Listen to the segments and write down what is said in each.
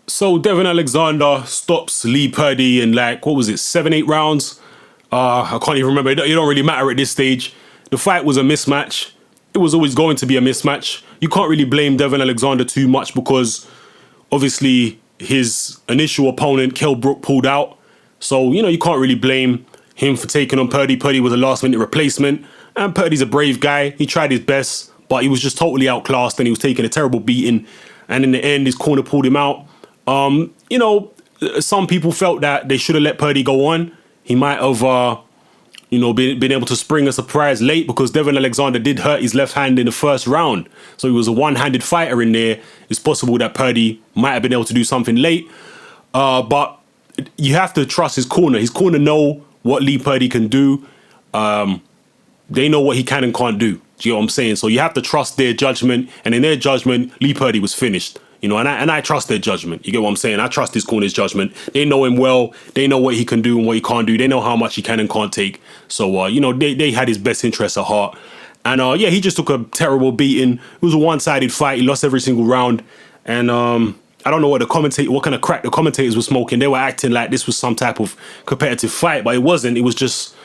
So Devon Alexander stops Lee Purdy in like, what was it, 7, 8 rounds? I can't even remember. It don't really matter at this stage. The fight was a mismatch. It was always going to be a mismatch. You can't really blame Devon Alexander too much because obviously his initial opponent, Kell Brook, pulled out. So, you can't really blame him for taking on Purdy. Purdy was a last-minute replacement. And Purdy's a brave guy. He tried his best, but he was just totally outclassed and he was taking a terrible beating. And in the end, his corner pulled him out. Some people felt that they should have let Purdy go on. He might have, been able to spring a surprise late because Devon Alexander did hurt his left hand in the first round. So he was a one-handed fighter in there. It's possible that Purdy might have been able to do something late. But you have to trust his corner. His corner know what Lee Purdy can do. They know what he can and can't do. Do you know what I'm saying? So you have to trust their judgment. And in their judgment, Lee Purdy was finished. And I trust their judgment. You get what I'm saying? I trust his corner's judgment. They know him well. They know what he can do and what he can't do. They know how much he can and can't take. So, they had his best interests at heart. And, he just took a terrible beating. It was a one-sided fight. He lost every single round. And I don't know what kind of crack the commentators were smoking. They were acting like this was some type of competitive fight, but it wasn't. It was just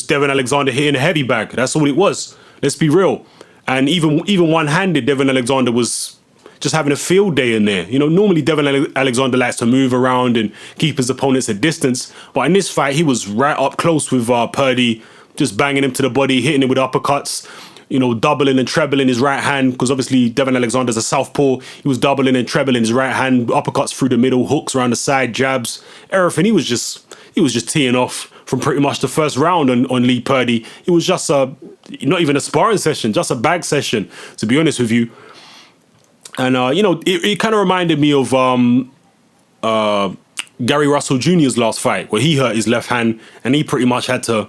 Devon Alexander hitting a heavy bag. That's all it was. Let's be real. And even one-handed, Devon Alexander was just having a field day in there. Normally Devon Alexander likes to move around and keep his opponents at distance. But in this fight, he was right up close with Purdy, just banging him to the body, hitting him with uppercuts, doubling and trebling his right hand, because obviously Devon Alexander's a southpaw. He was doubling and trebling his right hand, uppercuts through the middle, hooks around the side, jabs, everything. He was just teeing off from pretty much the first round on Lee Purdy. It was just not even a sparring session, just a bag session, to be honest with you. And, it kind of reminded me of Gary Russell Jr.'s last fight, where he hurt his left hand and he pretty much had to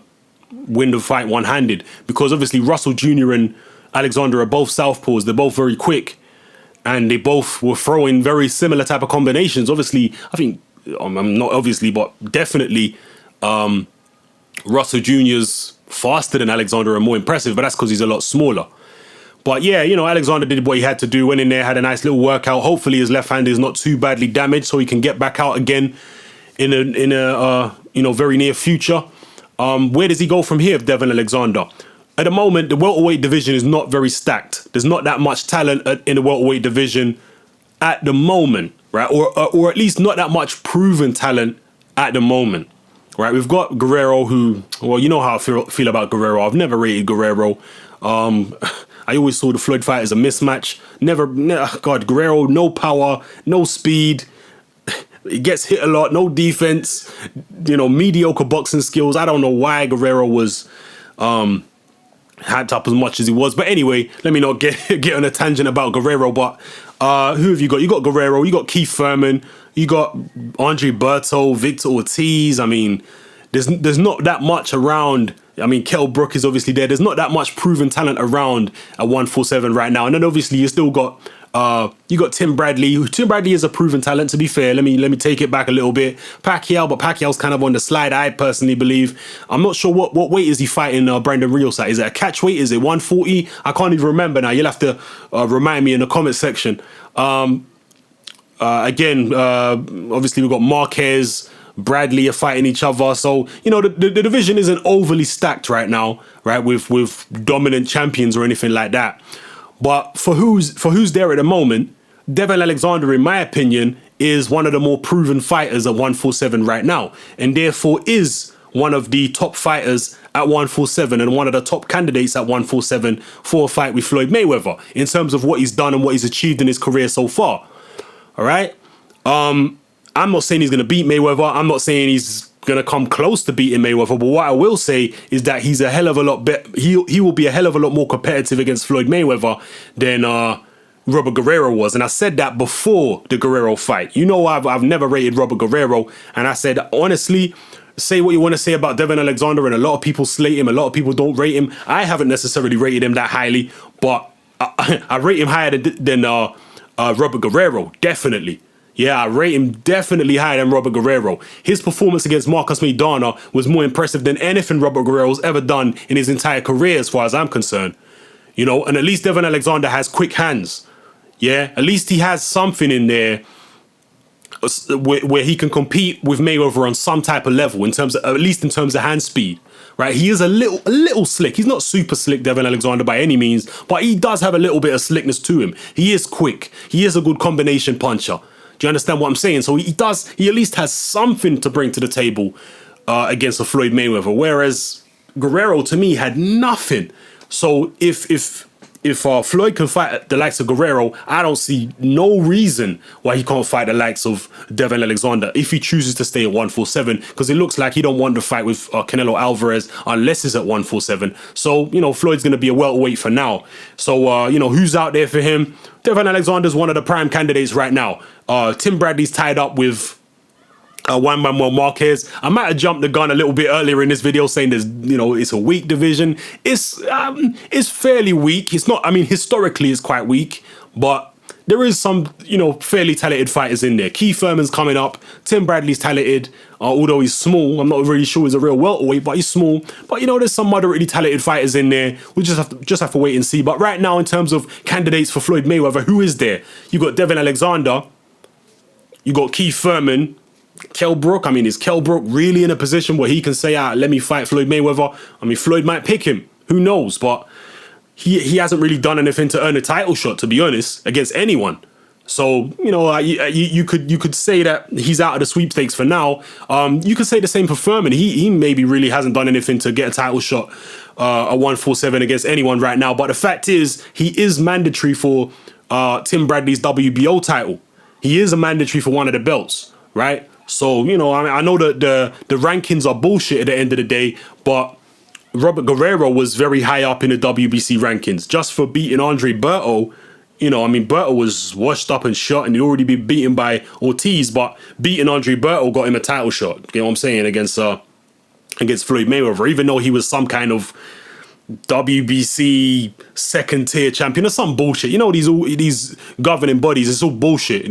win the fight one-handed, because obviously Russell Jr. and Alexander are both southpaws. They're both very quick and they both were throwing very similar type of combinations. Obviously, I think, not obviously, but definitely Russell Jr.'s faster than Alexander and more impressive, but that's because he's a lot smaller. But yeah, Alexander did what he had to do, went in there, had a nice little workout. Hopefully his left hand is not too badly damaged so he can get back out again in a very near future. Where does he go from here, Devon Alexander? At the moment, the welterweight division is not very stacked. There's not that much talent in the welterweight division at the moment, right? Or at least not that much proven talent at the moment, right? We've got Guerrero, who, well, you know how I feel about Guerrero. I've never rated Guerrero. I always saw the Floyd fight as a mismatch. God, Guerrero, no power, no speed. He gets hit a lot, no defense, mediocre boxing skills. I don't know why Guerrero was hyped up as much as he was. But anyway, let me not get on a tangent about Guerrero. But who have you got? You got Guerrero, you got Keith Thurman, you got Andre Berto, Victor Ortiz. I mean, there's not that much around. I mean, Kell Brook is obviously there. There's not that much proven talent around at 147 right now. And then obviously you still got you got Tim Bradley. Tim Bradley is a proven talent, to be fair. Let me take it back a little bit. Pacquiao, but Pacquiao's kind of on the slide, I personally believe. I'm not sure what weight is he fighting Brandon Rios at. Is it a catch weight? Is it 140? I can't even remember now. You'll have to remind me in the comment section. Obviously we've got Marquez, Bradley are fighting each other. So, the division isn't overly stacked right now, right, with dominant champions or anything like that. But for who's there at the moment, Devon Alexander, in my opinion, is one of the more proven fighters at 147 right now, and therefore is one of the top fighters at 147 and one of the top candidates at 147 for a fight with Floyd Mayweather in terms of what he's done and what he's achieved in his career so far. All right. I'm not saying he's going to beat Mayweather. I'm not saying he's going to come close to beating Mayweather. But what I will say is that he's a hell of a lot better. He will be a hell of a lot more competitive against Floyd Mayweather than Robert Guerrero was. And I said that before the Guerrero fight. I've never rated Robert Guerrero. And I said, honestly, say what you want to say about Devon Alexander. And a lot of people slate him. A lot of people don't rate him. I haven't necessarily rated him that highly. But I rate him higher than Robert Guerrero. Definitely. Yeah, I rate him definitely higher than Robert Guerrero. His performance against Marcus Maidana was more impressive than anything Robert Guerrero's ever done in his entire career, as far as I'm concerned. And at least Devon Alexander has quick hands. Yeah, at least he has something in there where he can compete with Mayweather on some type of level, in terms of, at least in terms of hand speed. Right, he is a little slick. He's not super slick, Devon Alexander, by any means, but he does have a little bit of slickness to him. He is quick. He is a good combination puncher. Do you understand what I'm saying? So he at least has something to bring to the table against a Floyd Mayweather, whereas Guerrero, to me, had nothing. So if Floyd can fight the likes of Guerrero, I don't see no reason why he can't fight the likes of Devon Alexander if he chooses to stay at 147, because it looks like he don't want to fight with Canelo Alvarez unless it's at 147. So, Floyd's going to be a welterweight for now. So, who's out there for him? Devon Alexander's one of the prime candidates right now. Tim Bradley's tied up with Juan Manuel Marquez. I might have jumped the gun a little bit earlier in this video saying there's, it's a weak division. It's fairly weak. It's not, historically it's quite weak, but there is some, fairly talented fighters in there. Keith Thurman's coming up. Tim Bradley's talented, although he's small. I'm not really sure he's a real welterweight, but he's small. But, there's some moderately talented fighters in there. We just have to wait and see. But right now, in terms of candidates for Floyd Mayweather, who is there? You got Devon Alexander. You got Keith Thurman. Kell Brook, is Kell Brook really in a position where he can say, let me fight Floyd Mayweather? Floyd might pick him. Who knows? But he hasn't really done anything to earn a title shot, to be honest, against anyone. So, you could say that he's out of the sweepstakes for now. You could say the same for Thurman. He maybe really hasn't done anything to get a title shot a 147 against anyone right now. But the fact is, he is mandatory for Tim Bradley's WBO title. He is a mandatory for one of the belts, right? So, I know that the rankings are bullshit at the end of the day, but Robert Guerrero was very high up in the WBC rankings just for beating Andre Berto. Berto was washed up and shot, and he'd already been beaten by Ortiz, but beating Andre Berto got him a title shot. You know what I'm saying? Against Floyd Mayweather, even though he was some kind of WBC second tier champion or some bullshit. These governing bodies, it's all bullshit.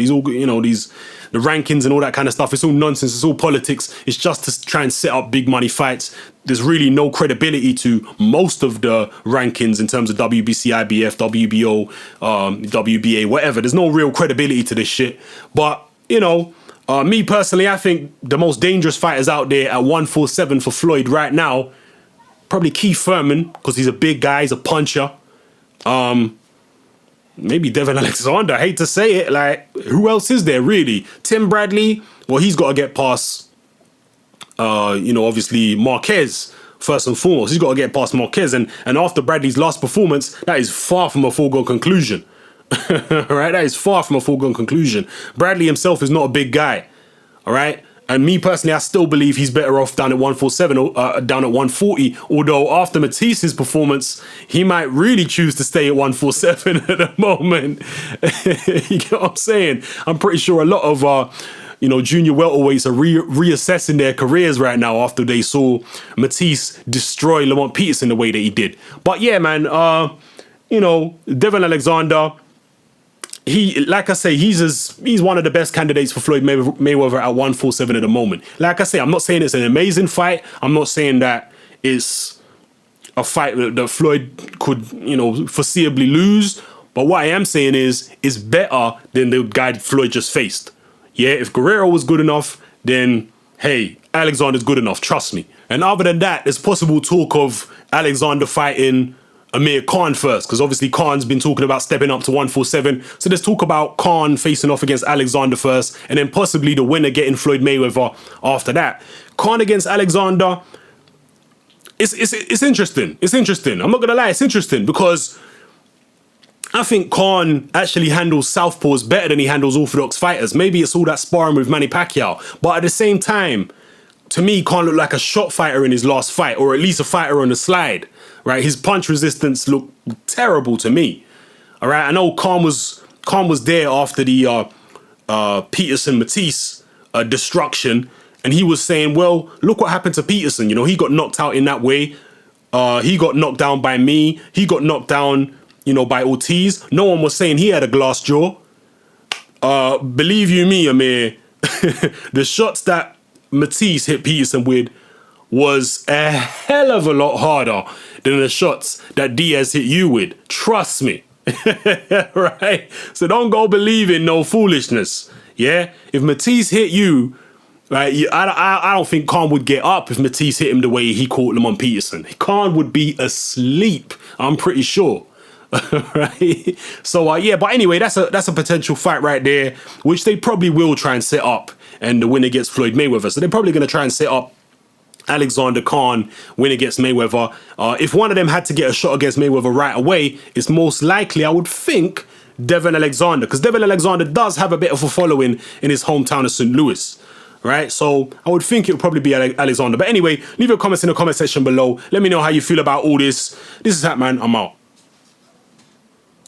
The rankings and all that kind of stuff, it's all nonsense. It's all politics. It's just to try and set up big money fights. There's really no credibility to most of the rankings in terms of WBC, IBF, WBO, WBA, whatever. There's no real credibility to this shit. But, me personally, I think the most dangerous fighters out there at 147 for Floyd right now, probably Keith Thurman, because he's a big guy, he's a puncher. Maybe Devon Alexander, I hate to say it. Like, who else is there, really? Tim Bradley, well, he's got to get past, obviously Marquez, first and foremost. He's got to get past Marquez. And after Bradley's last performance, that is far from a foregone conclusion. Right? That is far from a foregone conclusion. Bradley himself is not a big guy. All right? And me personally, I still believe he's better off down at 147, down at 140. Although after Matisse's performance, he might really choose to stay at 147 at the moment. You get what I'm saying? I'm pretty sure a lot of junior welterweights are reassessing their careers right now after they saw Matisse destroy Lamont Peterson the way that he did. But yeah, man, Devon Alexander. Like I say, he's one of the best candidates for Floyd Mayweather at 147 at the moment. Like I say, I'm not saying it's an amazing fight. I'm not saying that it's a fight that Floyd could, foreseeably lose. But what I am saying is, it's better than the guy Floyd just faced. Yeah, if Guerrero was good enough, then, hey, Alexander's good enough, trust me. And other than that, there's possible talk of Alexander fighting Amir Khan first, because obviously Khan's been talking about stepping up to 147. So let's talk about Khan facing off against Alexander first, and then possibly the winner getting Floyd Mayweather after that. Khan against Alexander, it's interesting. It's interesting. I'm not gonna lie, it's interesting because I think Khan actually handles southpaws better than he handles orthodox fighters. Maybe it's all that sparring with Manny Pacquiao, but at the same time, to me, Khan looked like a shot fighter in his last fight, or at least a fighter on the slide. Right, his punch resistance looked terrible to me. All right, I know Khan was there after the Peterson Matisse destruction, and he was saying, well, look what happened to Peterson. He got knocked out in that way. He got knocked down by me. He got knocked down, by Ortiz. No one was saying he had a glass jaw. Believe you me, Amir, the shots that Matisse hit Peterson with was a hell of a lot harder than the shots that Diaz hit you with. Trust me. Right? So don't go believing no foolishness. Yeah, if Matisse hit you, right, I don't think Khan would get up if Matisse hit him the way he caught Lamont Peterson. Khan would be asleep, I'm pretty sure. Right? So yeah, but anyway, that's a potential fight right there, which they probably will try and set up, and the winner gets Floyd Mayweather. So they're probably going to try and set up Alexander Khan winning against Mayweather. If one of them had to get a shot against Mayweather right away, it's most likely, I would think, Devon Alexander, because Devon Alexander does have a bit of a following in his hometown of St. Louis. Right, so I would think it would probably be Alexander. But anyway, leave your comments in the comment section below. Let me know how you feel about all this. This is Hatman. I'm out.